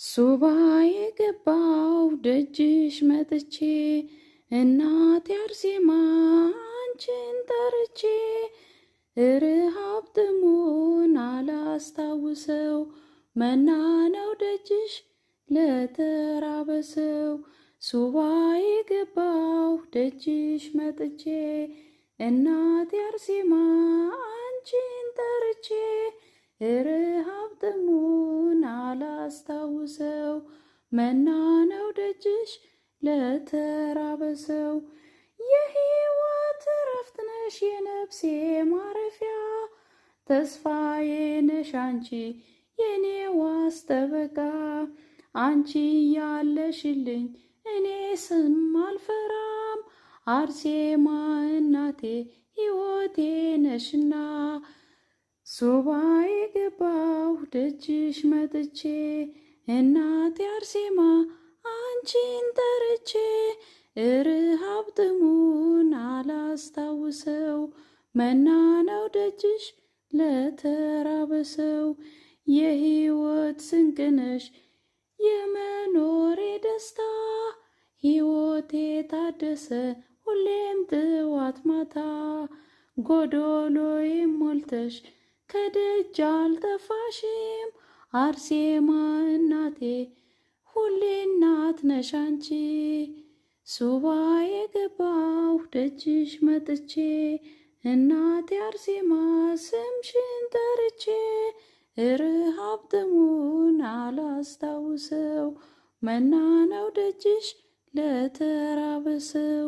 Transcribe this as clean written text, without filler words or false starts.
ሱባኤ ገባው ደጅሽ መጥቼ እናቴ አርሴማ አንቺን ጠርቼ ርሃብ ጥሙን አላስታውሰው መና ነው ደጅሽ ለተራበ ሰው። ሱባኤ ገባው ደጅሽ መጥቼ እናቴ አርሴማ አንቺን ጠርቼ ርሃብ ጥሙን አላስታውሰው መና ነው ደጅሽ ለተራበ ሰው። የሕይወት እረፍት ነሽ የነፍሴ ማረፊያ ተስፋዬ ነሽ አንቺ የኔ ዋስ ጠበቃ። አንቺ ያለሽልኝ እኔ ስም አልፈራም አርሴማ እናቴ ሕይወቴ ነሽና። ሱባኤ ገባሁ ደጅሽ መጥቼ እናቴ አርሴማ አንቺን ጠርቼ ርሃብ ጥሙን አላስታውሰው መና ነው ደጅሽ ለተራበ ሰው። የሕይወት ስንቅ ነሽ የመኖሬ ደስታ ሕይወቴ ታደሰ ሁሌም ጥዋት ማታ። ጎዶሎዬም ሞልተሽ ከደጅ አልጠፋሽም አርሴማ እናቴ ሁሌ እናት ነሽ አንቺ። ሱባኤ ገባሁ ደጅሽ መጥቼ እናቴ አርሴማ ስምሽን ጠርቼ ርሃብ ጥሙን አላስታውሰው መና ነው ደጅሽ ለተራበ ሰው።